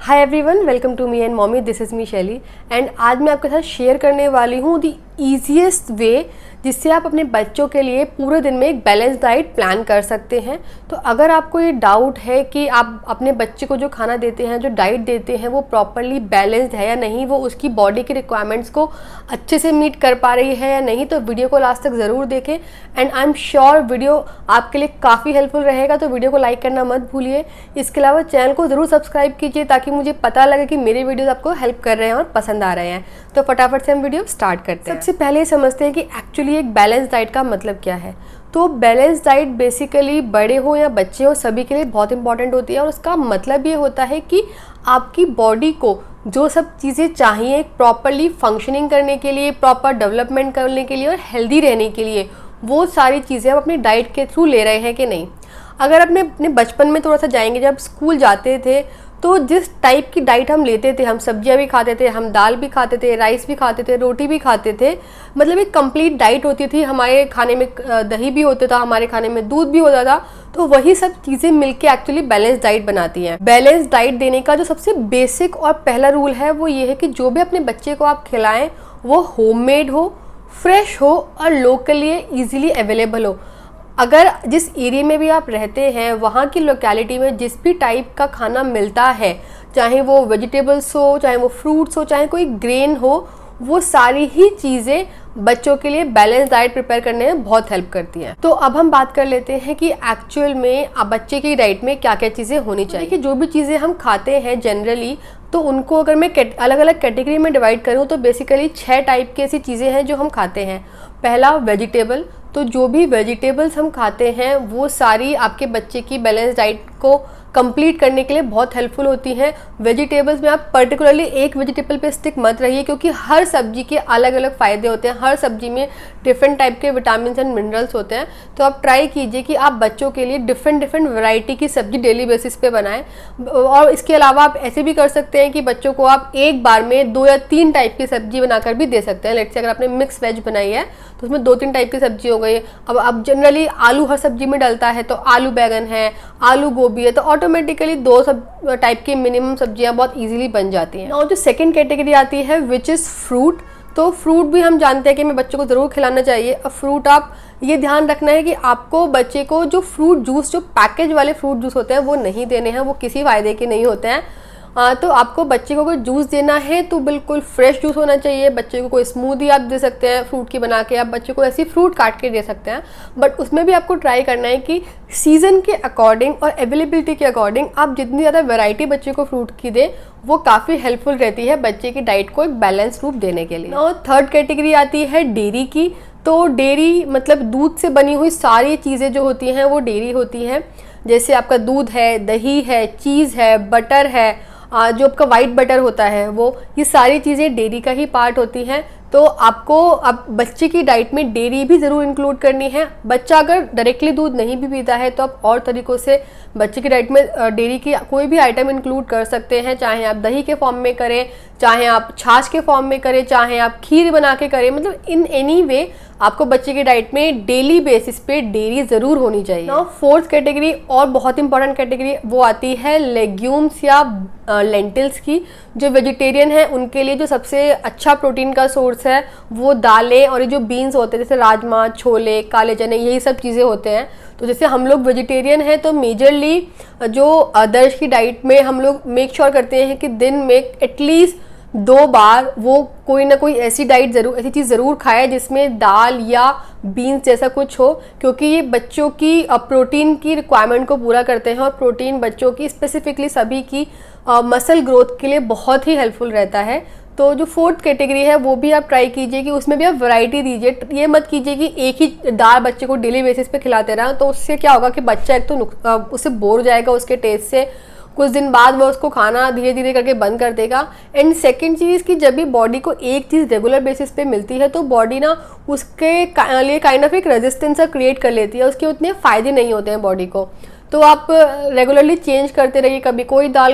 Hi everyone, welcome to me and mommy. This is me Shelly and आज मैं आपके साथ शेयर करने वाली हूँ दी ईजीएस्ट वे जिससे आप अपने बच्चों के लिए पूरे दिन में एक बैलेंस डाइट प्लान कर सकते हैं। तो अगर आपको ये डाउट है कि आप अपने बच्चे को जो खाना देते हैं, जो डाइट देते हैं, वो प्रॉपरली बैलेंस्ड है या नहीं, वो उसकी बॉडी के रिक्वायरमेंट्स को अच्छे से मीट कर पा रही है या नहीं, तो वीडियो को लास्ट तक ज़रूर देखें and I am sure video आपके लिए काफ़ी हेल्पफुल रहेगा। तो वीडियो को लाइक करना मत भूलिए। इसके अलावा चैनल को ज़रूर सब्सक्राइब कीजिए ताकि मुझे पता लगे कि मेरे वीडियोज़ आपको हेल्प कर रहे हैं और पसंद आ रहे हैं। तो फटाफट से हम वीडियो स्टार्ट करते हैं। सबसे पहले समझते हैं कि एक्चुअली एक बैलेंस डाइट का मतलब क्या है। तो बैलेंस डाइट बेसिकली बड़े हो या बच्चे हो सभी के लिए बहुत इंपॉर्टेंट होती है और उसका मतलब ये होता है कि आपकी बॉडी को जो सब चीज़ें चाहिए प्रॉपरली फंक्शनिंग करने के लिए, प्रॉपर डेवलपमेंट करने के लिए और हेल्दी रहने के लिए, वो सारी चीज़ें आप अपनी डाइट के थ्रू ले रहे हैं कि नहीं। अगर अपने बचपन में थोड़ा सा जाएंगे, जब स्कूल जाते थे तो जिस टाइप की डाइट हम लेते थे, हम सब्जियां भी खाते थे, हम दाल भी खाते थे, राइस भी खाते थे, रोटी भी खाते थे, मतलब एक कंप्लीट डाइट होती थी। हमारे खाने में दही भी होता था, हमारे खाने में दूध भी होता था। तो वही सब चीज़ें मिलके एक्चुअली बैलेंस डाइट बनाती हैं। बैलेंस डाइट देने का जो सबसे बेसिक और पहला रूल है वो ये है कि जो भी अपने बच्चे को आप खिलाएं वो होममेड हो, फ्रेश हो और लोकली ईजिली अवेलेबल हो। अगर जिस एरिया में भी आप रहते हैं वहाँ की लोकेलिटी में जिस भी टाइप का खाना मिलता है, चाहे वो वेजिटेबल्स हो, चाहे वो फ्रूट्स हो, चाहे कोई ग्रेन हो, वो सारी ही चीज़ें बच्चों के लिए बैलेंस डाइट प्रिपेयर करने में बहुत हेल्प करती हैं। तो अब हम बात कर लेते हैं कि एक्चुअल में बच्चे की डाइट में क्या क्या चीज़ें होनी चाहिए। कि जो भी चीज़ें हम खाते हैं जनरली, तो उनको अगर मैं अलग अलग कैटेगरी में डिवाइड करूँ तो बेसिकली 6 टाइप की ऐसी चीज़ें हैं जो हम खाते हैं। पहला वेजिटेबल, तो जो भी वेजिटेबल्स हम खाते हैं वो सारी आपके बच्चे की बैलेंस डाइट को कंप्लीट करने के लिए बहुत हेल्पफुल होती हैं। वेजिटेबल्स में आप पर्टिकुलरली एक वेजिटेबल पे स्टिक मत रहिए क्योंकि हर सब्जी के अलग अलग फ़ायदे होते हैं। हर सब्जी में डिफरेंट टाइप के विटामिन एंड मिनरल्स होते हैं। तो आप ट्राई कीजिए कि आप बच्चों के लिए डिफरेंट वैरायटी की सब्जी डेली बेसिस पे बनाएं। और इसके अलावा आप ऐसे भी कर सकते हैं कि बच्चों को आप एक बार में 2 या 3 टाइप की सब्जी बनाकर भी दे सकते हैं। लेट्स से अगर आपने मिक्स वेज बनाई है तो उसमें 2-3 टाइप की सब्जी हो गई। अब जनरली आलू हर सब्जी में डलता है, तो आलू बैगन है, आलू गोभी है, तो ऑटोमेटिकली 2 टाइप की मिनिमम सब्जियां बहुत इजीली बन जाती हैं। और जो सेकंड कैटेगरी आती है विच इज़ फ्रूट। तो फ्रूट भी हम जानते हैं कि हमें बच्चों को ज़रूर खिलाना चाहिए। अब फ्रूट आप ये ध्यान रखना है कि आपको बच्चे को जो फ्रूट जूस, जो पैकेज वाले फ्रूट जूस होते हैं वो नहीं देने हैं, वो किसी फ़ायदे के नहीं होते हैं। तो आपको बच्चे को कोई जूस देना है तो बिल्कुल फ्रेश जूस होना चाहिए। बच्चे को कोई स्मूदी आप दे सकते हैं फ्रूट की बना के, आप बच्चे को ऐसी फ्रूट काट के दे सकते हैं, बट उसमें भी आपको ट्राई करना है कि सीज़न के अकॉर्डिंग और अवेलेबिलिटी के अकॉर्डिंग आप जितनी ज़्यादा वैरायटी बच्चे को फ्रूट की दें वो काफ़ी हेल्पफुल रहती है बच्चे की डाइट को एक बैलेंस रूप देने के लिए। और थर्ड कैटेगरी आती है डेयरी की। तो डेयरी मतलब दूध से बनी हुई सारी चीज़ें जो होती हैं वो डेयरी होती हैं। जैसे आपका दूध है, दही है, चीज़ है, बटर है, जो आपका वाइट बटर होता है वो, ये सारी चीज़ें डेयरी का ही पार्ट होती हैं। तो आपको अब बच्चे की डाइट में डेयरी भी ज़रूर इंक्लूड करनी है। बच्चा अगर डायरेक्टली दूध नहीं भी पीता है तो आप और तरीक़ों से बच्चे की डाइट में डेयरी की कोई भी आइटम इंक्लूड कर सकते हैं। चाहे आप दही के फॉर्म में करें, चाहे आप छाछ के फॉर्म में करें, चाहे आप खीर बना के करें, मतलब इन एनी वे आपको बच्चे की डाइट में डेली बेसिस पे डेयरी ज़रूर होनी चाहिए। नाउ फोर्थ कैटेगरी और बहुत इंपॉर्टेंट कैटेगरी वो आती है लेग्यूम्स या लेंटिल्स की। जो वेजिटेरियन है उनके लिए जो सबसे अच्छा प्रोटीन का सोर्स है वो दालें और ये जो बीन्स होते हैं जैसे राजमा, छोले, काले चने, यही सब चीज़ें होते हैं। तो जैसे हम लोग वेजिटेरियन हैं तो मेजरली जो अदर्स की डाइट में हम लोग मेक श्योर करते हैं कि दिन में एटलीस्ट 2 बार वो कोई ना कोई ऐसी चीज़ ज़रूर खाए जिसमें दाल या बीन्स जैसा कुछ हो, क्योंकि ये बच्चों की प्रोटीन की रिक्वायरमेंट को पूरा करते हैं और प्रोटीन बच्चों की स्पेसिफिकली सभी की मसल ग्रोथ के लिए बहुत ही हेल्पफुल रहता है। तो जो फोर्थ कैटेगरी है वो भी आप ट्राई कीजिए कि उसमें भी आप वैरायटी दीजिए। ये मत कीजिए कि एक ही दाल बच्चे को डेली बेसिस पे खिलाते रहा, तो उससे क्या होगा कि बच्चा एक तो उससे बोर हो जाएगा उसके टेस्ट से, कुछ दिन बाद वो उसको खाना धीरे धीरे करके बंद कर देगा। एंड सेकंड चीज़ कि जब भी बॉडी को एक चीज़ रेगुलर बेसिस पे मिलती है तो बॉडी ना उसके लिए काइंड ऑफ एक रेजिस्टेंस क्रिएट कर लेती है, उसके उतने फ़ायदे नहीं होते हैं बॉडी को। तो आप रेगुलरली चेंज करते रहिए, कभी कोई दाल,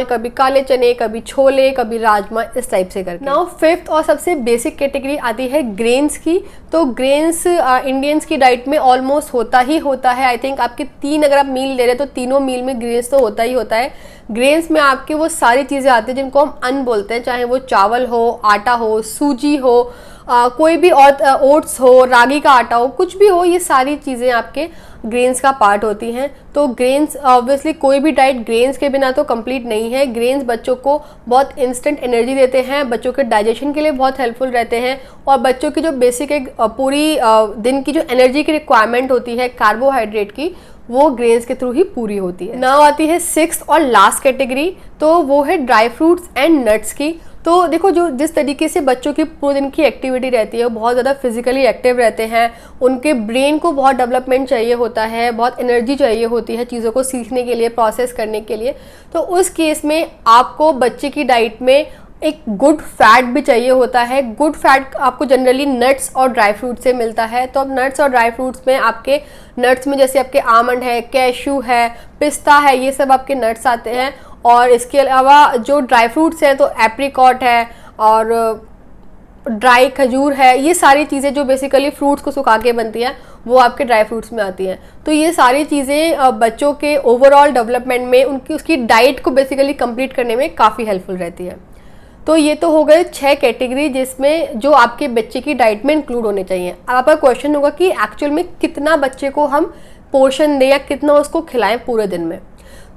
कभी काले चने, कभी छोले, कभी राजमा, इस टाइप से करके। नाउ फिफ्थ और सबसे बेसिक कैटेगरी आती है ग्रेन्स की। तो ग्रेन्स इंडियंस की डाइट में ऑलमोस्ट होता ही होता है। आई थिंक आपके 3 अगर आप मील ले रहे हैं तो तीनों मील में ग्रेन्स तो होता ही होता है। ग्रेन्स में आपके वो सारी चीज़ें आती हैं जिनको हम अन्न बोलते हैं, चाहे वो चावल हो, आटा हो, सूजी हो, कोई भी और ओट्स हो, रागी का आटा हो, कुछ भी हो, ये सारी चीज़ें आपके ग्रेन्स का पार्ट होती हैं। तो ग्रेन्स ऑब्वियसली कोई भी डाइट ग्रेन्स के बिना तो कंप्लीट नहीं है। ग्रेन्स बच्चों को बहुत इंस्टेंट एनर्जी देते हैं, बच्चों के डाइजेशन के लिए बहुत हेल्पफुल रहते हैं और बच्चों की जो बेसिक एक पूरी दिन की जो एनर्जी की रिक्वायरमेंट होती है कार्बोहाइड्रेट की, वो ग्रेन्स के थ्रू ही पूरी होती है। नाउ आती है 6th और लास्ट कैटेगरी, तो वो है ड्राई फ्रूट्स एंड नट्स की। तो देखो, जो जिस तरीके से बच्चों की पूरे दिन की एक्टिविटी रहती है, वो बहुत ज़्यादा फिजिकली एक्टिव रहते हैं, उनके ब्रेन को बहुत डेवलपमेंट चाहिए होता है, बहुत एनर्जी चाहिए होती है चीज़ों को सीखने के लिए, प्रोसेस करने के लिए। तो उस केस में आपको बच्चे की डाइट में एक गुड फैट भी चाहिए होता है। गुड फैट आपको जनरली नट्स और ड्राई फ्रूट से मिलता है। तो अब नट्स और ड्राई फ्रूट्स में आपके नट्स में जैसे आपके आमंड है, कैशू है, पिस्ता है, ये सब आपके नट्स आते हैं। और इसके अलावा जो ड्राई फ्रूट्स हैं तो एप्रिकॉट है और ड्राई खजूर है, ये सारी चीज़ें जो बेसिकली फ्रूट्स को सुखा के बनती हैं वो आपके ड्राई फ्रूट्स में आती हैं। तो ये सारी चीज़ें बच्चों के ओवरऑल डेवलपमेंट में उसकी डाइट को बेसिकली कंप्लीट करने में काफ़ी हेल्पफुल रहती है। तो ये तो हो गए 6 कैटेगरी जिसमें जो आपके बच्चे की डाइट में इंक्लूड होने चाहिए। अब आपका क्वेश्चन होगा कि एक्चुअल में कितना बच्चे को हम पोर्शन दें या कितना उसको खिलाएं पूरे दिन में।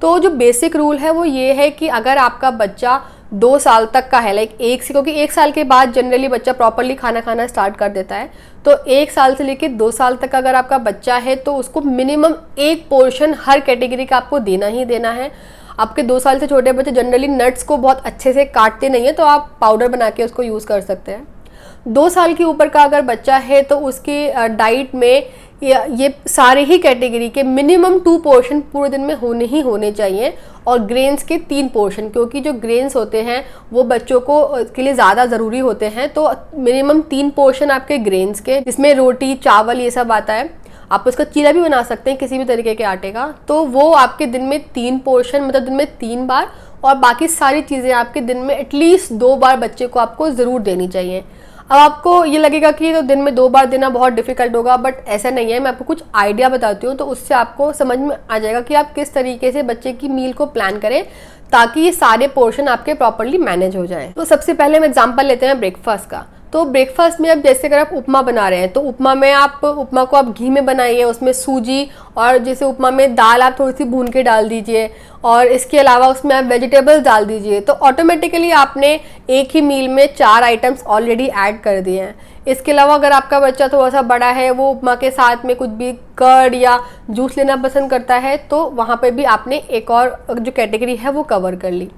तो जो बेसिक रूल है वो ये है कि अगर आपका बच्चा 2 साल तक का है, क्योंकि 1 साल के बाद जनरली बच्चा प्रॉपरली खाना खाना स्टार्ट कर देता है, तो 1 साल से लेकर 2 साल तक अगर आपका बच्चा है तो उसको मिनिमम 1 पोर्शन हर कैटेगरी का आपको देना ही देना है। आपके 2 साल से छोटे बच्चे जनरली नट्स को बहुत अच्छे से काटते नहीं है, तो आप पाउडर बना के उसको यूज़ कर सकते हैं। 2 साल के ऊपर का अगर बच्चा है तो उसकी डाइट में ये सारे ही कैटेगरी के मिनिमम 2 पोर्शन पूरे दिन में होने चाहिए और ग्रेन्स के 3 पोर्शन, क्योंकि जो ग्रेन्स होते हैं वो बच्चों को के लिए ज़्यादा ज़रूरी होते हैं। तो मिनिमम 3 पोर्शन आपके ग्रेन्स के, जिसमें रोटी, चावल, ये सब आता है। आप उसका चीला भी बना सकते हैं किसी भी तरीके के आटे का। तो वो आपके दिन में 3 पोर्शन, मतलब दिन में 3 बार, और बाकी सारी चीज़ें आपके दिन में एटलीस्ट 2 बार बच्चे को आपको ज़रूर देनी चाहिए। अब आपको ये लगेगा कि तो दिन में 2 बार देना बहुत डिफिकल्ट होगा, बट ऐसा नहीं है। मैं आपको कुछ आइडिया बताती हूँ तो उससे आपको समझ में आ जाएगा कि आप किस तरीके से बच्चे की मील को प्लान करें ताकि ये सारे पोर्शन आपके प्रॉपरली मैनेज हो जाएं। तो सबसे पहले हम एग्जांपल लेते हैं ब्रेकफास्ट का। तो ब्रेकफास्ट में अब जैसे अगर आप उपमा बना रहे हैं तो उपमा को आप घी में बनाइए, उसमें सूजी और जैसे उपमा में दाल आप थोड़ी सी भून के डाल दीजिए और इसके अलावा उसमें आप वेजिटेबल्स डाल दीजिए। तो ऑटोमेटिकली आपने एक ही मील में 4 आइटम्स ऑलरेडी ऐड कर दिए हैं। इसके अलावा अगर आपका बच्चा थोड़ा सा बड़ा है, वो उपमा के साथ में कुछ भी कर्ड या जूस लेना पसंद करता है, तो वहाँ पर भी आपने एक और जो कैटेगरी है वो कवर कर ली।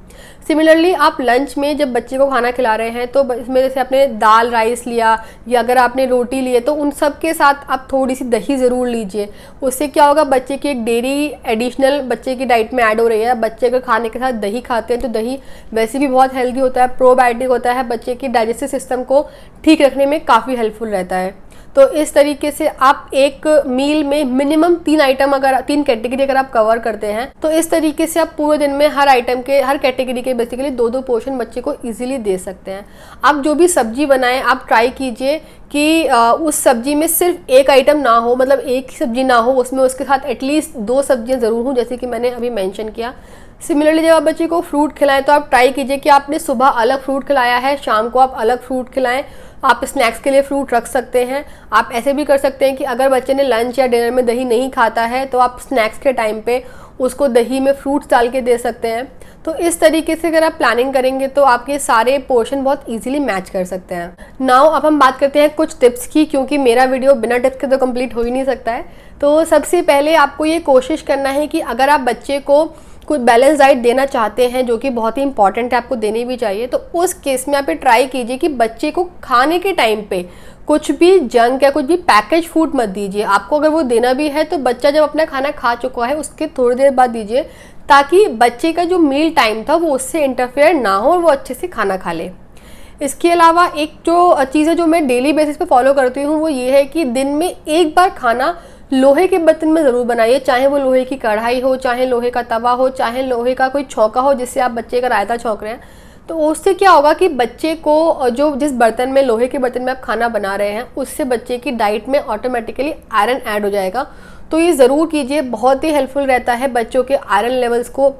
सिमिलरली आप लंच में जब बच्चे को खाना खिला रहे हैं तो इसमें जैसे आपने दाल राइस लिया या अगर आपने रोटी लिए तो उन सब के साथ आप थोड़ी सी दही ज़रूर लीजिए। उससे क्या होगा, बच्चे की एक डेयरी एडिशनल बच्चे की डाइट में ऐड हो रही है। बच्चे अगर खाने के साथ दही खाते हैं तो दही वैसे भी बहुत हेल्दी होता है, प्रोबायोटिक होता है, बच्चे की डाइजेस्टिव सिस्टम को ठीक रखने में काफ़ी हेल्पफुल रहता है। तो इस तरीके से आप एक मील में मिनिमम 3 आइटम, अगर 3 कैटेगरी अगर आप कवर करते हैं तो इस तरीके से आप पूरे दिन में हर आइटम के, हर कैटेगरी के बेसिकली 2-2 पोर्शन बच्चे को इजीली दे सकते हैं। आप जो भी सब्जी बनाएं आप ट्राई कीजिए कि उस सब्जी में सिर्फ एक आइटम ना हो, मतलब एक ही सब्जी ना हो, उसमें उसके साथ एटलीस्ट 2 सब्जियां ज़रूर हों, जैसे कि मैंने अभी मेंशन किया। सिमिलरली जब आप बच्चे को फ्रूट खिलाएं तो आप ट्राई कीजिए कि आपने सुबह अलग फ्रूट खिलाया है, शाम को आप अलग फ्रूट खिलाएं। आप स्नैक्स के लिए फ्रूट रख सकते हैं। आप ऐसे भी कर सकते हैं कि अगर बच्चे ने लंच या डिनर में दही नहीं खाता है तो आप स्नैक्स के टाइम पे उसको दही में फ्रूट्स डाल के दे सकते हैं। तो इस तरीके से अगर आप प्लानिंग करेंगे तो आपके सारे पोर्शन बहुत इजीली मैच कर सकते हैं। नाउ अब हम बात करते हैं कुछ टिप्स की, क्योंकि मेरा वीडियो बिना टिप्स के तो कंप्लीट हो ही नहीं सकता है। तो सबसे पहले आपको ये कोशिश करना है कि अगर आप बच्चे को कुछ बैलेंस डाइट देना चाहते हैं, जो कि बहुत ही इंपॉर्टेंट है, आपको देनी भी चाहिए, तो उस केस में आप ट्राई कीजिए कि बच्चे को खाने के टाइम पे कुछ भी जंक या कुछ भी पैकेज फूड मत दीजिए। आपको अगर वो देना भी है तो बच्चा जब अपना खाना खा चुका है उसके थोड़ी देर बाद दीजिए, ताकि बच्चे का जो मील टाइम था वो उससे इंटरफेयर ना हो और वो अच्छे से खाना खा ले। इसके अलावा एक जो चीज़ है जो मैं डेली बेसिस पे फॉलो करती हूँ वो ये है कि दिन में एक बार खाना लोहे के बर्तन में ज़रूर बनाइए, चाहे वो लोहे की कढ़ाई हो, चाहे लोहे का तवा हो, चाहे लोहे का कोई छौंका हो जिससे आप बच्चे का रायता छौंक रहे हैं। तो उससे क्या होगा कि बच्चे को जो जिस बर्तन में, लोहे के बर्तन में आप खाना बना रहे हैं, उससे बच्चे की डाइट में ऑटोमेटिकली आयरन ऐड हो जाएगा। तो ये ज़रूर कीजिए, बहुत ही हेल्पफुल रहता है बच्चों के आयरन लेवल्स को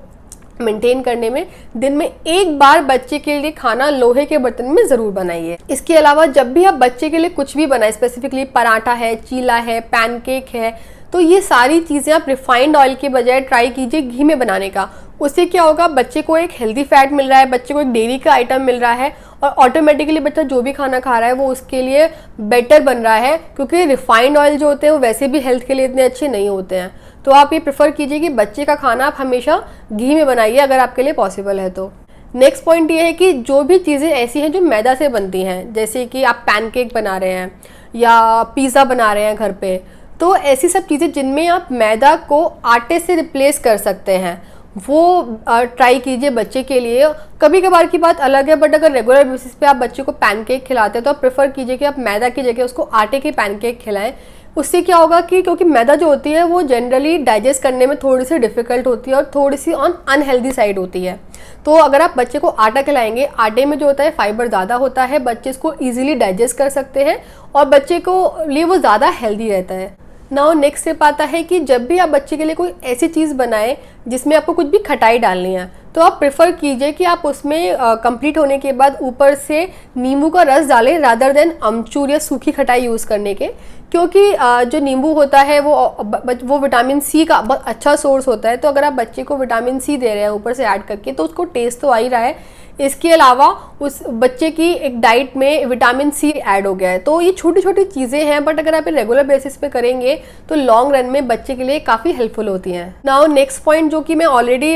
मेंटेन करने में। दिन में एक बार बच्चे के लिए खाना लोहे के बर्तन में ज़रूर बनाइए। इसके अलावा जब भी आप बच्चे के लिए कुछ भी बनाएं, स्पेसिफिकली पराठा है, चीला है, पैनकेक है, तो ये सारी चीज़ें आप रिफाइंड ऑयल के बजाय ट्राई कीजिए घी में बनाने का। उससे क्या होगा, बच्चे को एक हेल्दी फैट मिल रहा है, बच्चे को एक डेयरी का आइटम मिल रहा है और ऑटोमेटिकली बच्चा जो भी खाना खा रहा है वो उसके लिए बेटर बन रहा है, क्योंकि रिफाइंड ऑयल जो होते हैं वो वैसे भी हेल्थ के लिए इतने अच्छे नहीं होते हैं। तो आप ये प्रेफर कीजिए कि बच्चे का खाना आप हमेशा घी में बनाइए अगर आपके लिए पॉसिबल है तो। नेक्स्ट पॉइंट ये है कि जो भी चीज़ें ऐसी हैं जो मैदा से बनती हैं, जैसे कि आप पैनकेक बना रहे हैं या पिज़्ज़ा बना रहे हैं घर पे, तो ऐसी सब चीज़ें जिनमें आप मैदा को आटे से रिप्लेस कर सकते हैं, वो ट्राई कीजिए बच्चे के लिए। कभी कभार की बात अलग है, बट अगर रेगुलर बेसिस पे आप बच्चे को पैनकेक खिलाते हैं तो आप प्रेफर कीजिए कि आप मैदा की जगह उसको आटे के पैनकेक खिलाएं। उससे क्या होगा कि क्योंकि मैदा जो होती है वो जनरली डाइजेस्ट करने में थोड़ी सी डिफ़िकल्ट होती है और थोड़ी सी अनहेल्दी साइड होती है। तो अगर आप बच्चे को आटा खिलाएंगे, आटे में जो होता है फाइबर ज़्यादा होता है, बच्चे इसको ईजिली डाइजेस्ट कर सकते हैं और बच्चे को लिए वो ज़्यादा हेल्दी रहता है। नाउ नेक्स्ट स्टेप आता है कि जब भी आप बच्चे के लिए कोई ऐसी चीज़ बनाएं जिसमें आपको कुछ भी खटाई डालनी है, तो आप प्रेफर कीजिए कि आप उसमें कंप्लीट होने के बाद ऊपर से नींबू का रस डालें रादर देन अमचूर या सूखी खटाई यूज़ करने के, क्योंकि जो नींबू होता है वो विटामिन सी का बहुत अच्छा सोर्स होता है। तो अगर आप बच्चे को विटामिन सी दे रहे हैं ऊपर से ऐड करके, तो उसको टेस्ट तो आ ही रहा है, इसके अलावा उस बच्चे की एक डाइट में विटामिन सी ऐड हो गया है। तो ये छोटी छोटी चीज़ें हैं, बट अगर आप रेगुलर बेसिस पे करेंगे तो लॉन्ग रन में बच्चे के लिए काफ़ी हेल्पफुल होती हैं। नाउ नेक्स्ट पॉइंट जो कि मैं ऑलरेडी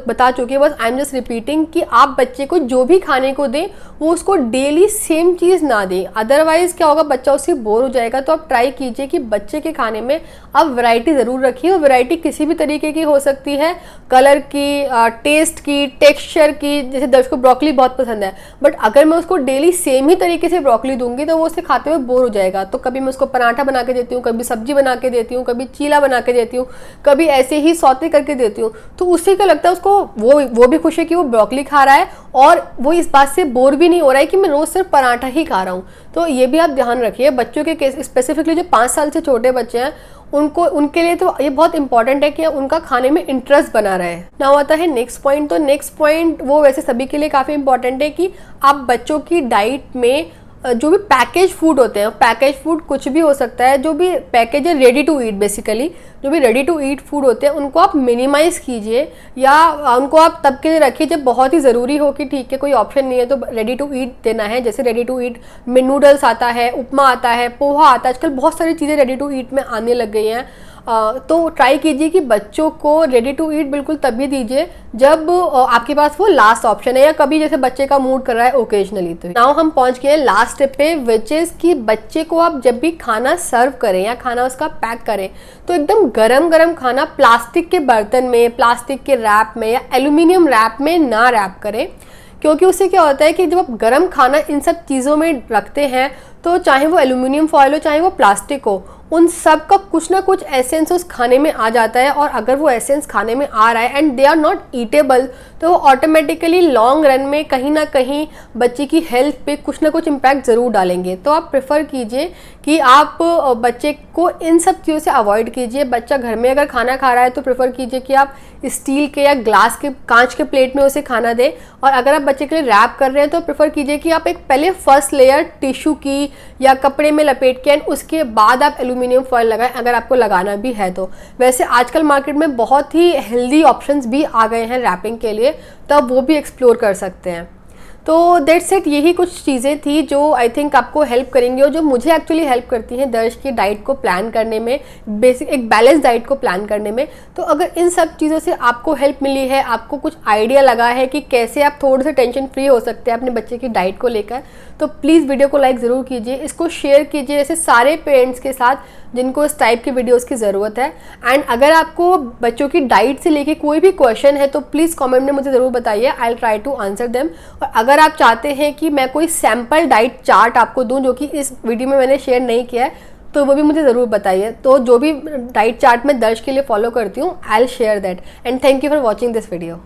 बता चुकी हूँ, बस आई एम जस्ट रिपीटिंग, कि आप बच्चे को जो भी खाने को दें वो उसको डेली सेम चीज़ ना दें, अदरवाइज क्या होगा, बच्चा उससे बोर हो जाएगा। तो आप ट्राई कीजिए कि बच्चे के खाने में आप वैरायटी ज़रूर रखिए, और वैरायटी किसी भी तरीके की हो सकती है, कलर की, टेस्ट की, टेक्सचर की। जैसे दर्श को ब्रोकली बहुत पसंद है, बट अगर मैं उसको डेली सेम ही तरीके से ब्रोकली दूंगी तो वो उसे खाते हुए बोर हो जाएगा। तो कभी मैं उसको पराठा बना के देती हूँ, कभी सब्जी बना के देती हूँ, कभी चीला बना के देती हूँ, कभी ऐसे ही सौते करके देती हूँ। तो उससे क्या लगता है उसको, वो भी खुश है कि वो ब्रोकली खा रहा है और वो इस बात से बोर भी नहीं हो रहा है कि मैं रोज़ सिर्फ पराठा ही खा रहा हूँ। तो ये भी आप ध्यान रखिए बच्चों के केस, स्पेसिफिकली जो 5 साल से छोटे बच्चे हैं उनके लिए तो ये बहुत इंपॉर्टेंट है कि उनका खाने में इंटरेस्ट बना रहे। नाउ आता है नेक्स्ट पॉइंट। तो नेक्स्ट पॉइंट वो वैसे सभी के लिए काफ़ी इंपॉर्टेंट है कि आप बच्चों की डाइट में जो भी पैकेज फूड होते हैं, पैकेज फूड कुछ भी हो सकता है, जो भी पैकेज है रेडी टू ईट, बेसिकली जो भी रेडी टू ईट फूड होते हैं उनको आप मिनिमाइज़ कीजिए, या उनको आप तब के लिए रखिए जब बहुत ही ज़रूरी हो कि ठीक है कोई ऑप्शन नहीं है तो रेडी टू ईट देना है। जैसे रेडी टू ईट में नूडल्स आता है, उपमा आता है, पोहा आता है, आजकल बहुत सारी चीज़ें रेडी टू ईट में आने लग गई हैं। तो ट्राई कीजिए कि बच्चों को रेडी टू ईट बिल्कुल तभी दीजिए जब आपके पास वो लास्ट ऑप्शन है, या कभी जैसे बच्चे का मूड कर रहा है ओकेजनली। तो नाउ हम पहुंच गए लास्ट स्टेप पे, विच इज़ कि बच्चे को आप जब भी खाना सर्व करें या खाना उसका पैक करें तो एकदम गरम गरम खाना प्लास्टिक के बर्तन में, प्लास्टिक के रैप में या एल्यूमिनियम रैप में ना रैप करें, क्योंकि उससे क्या होता है कि जब आप गर्म खाना इन सब चीज़ों में रखते हैं तो चाहे वो एल्यूमिनियम फॉयल हो चाहे वो प्लास्टिक हो, उन सब का कुछ ना कुछ एसेंस उस खाने में आ जाता है। और अगर वो एसेंस खाने में आ रहा है and they are not eatable, तो वो ऑटोमेटिकली लॉन्ग रन में कहीं ना कहीं बच्चे की हेल्थ पे कुछ ना कुछ इम्पैक्ट ज़रूर डालेंगे। तो आप प्रेफर कीजिए कि आप बच्चे को इन सब चीज़ों से अवॉइड कीजिए। बच्चा घर में अगर खाना खा रहा है तो प्रेफर कीजिए कि आप स्टील के या ग्लास के, कांच के प्लेट में उसे खाना दें। और अगर आप बच्चे के लिए रैप कर रहे हैं तो प्रेफर कीजिए कि आप एक पहले फर्स्ट लेयर टिश्यू की या कपड़े में लपेट के एंड उसके बाद आप एल्यूमिनियम फॉयल लगाएं, अगर आपको लगाना भी है तो। वैसे आजकल मार्केट में बहुत ही हेल्दी ऑप्शंस भी आ गए हैं रैपिंग के लिए, तो आप वो भी एक्सप्लोर कर सकते हैं। तो दैट्स इट, यही कुछ चीज़ें थी जो आई थिंक आपको हेल्प करेंगी और जो मुझे एक्चुअली हेल्प करती हैं दर्श की डाइट को प्लान करने में, बेसिक एक बैलेंस डाइट को प्लान करने में। तो अगर इन सब चीज़ों से आपको हेल्प मिली है, आपको कुछ आइडिया लगा है कि कैसे आप थोड़े से टेंशन फ्री हो सकते हैं अपने बच्चे की डाइट को लेकर, तो प्लीज़ वीडियो को लाइक ज़रूर कीजिए, इसको शेयर कीजिए ऐसे सारे पेरेंट्स के साथ जिनको इस टाइप की वीडियोस की ज़रूरत है। एंड अगर आपको बच्चों की डाइट से लेके कोई भी क्वेश्चन है तो प्लीज़ कमेंट में मुझे ज़रूर बताइए, I will try to answer them. और अगर आप चाहते हैं कि मैं कोई सैम्पल डाइट चार्ट आपको दूं जो कि इस वीडियो में मैंने शेयर नहीं किया है, तो वो भी मुझे ज़रूर बताइए। तो जो भी डाइट चार्ट मैं दर्श के लिए फॉलो करती हूँ, I will share that. And thank you for watching this video.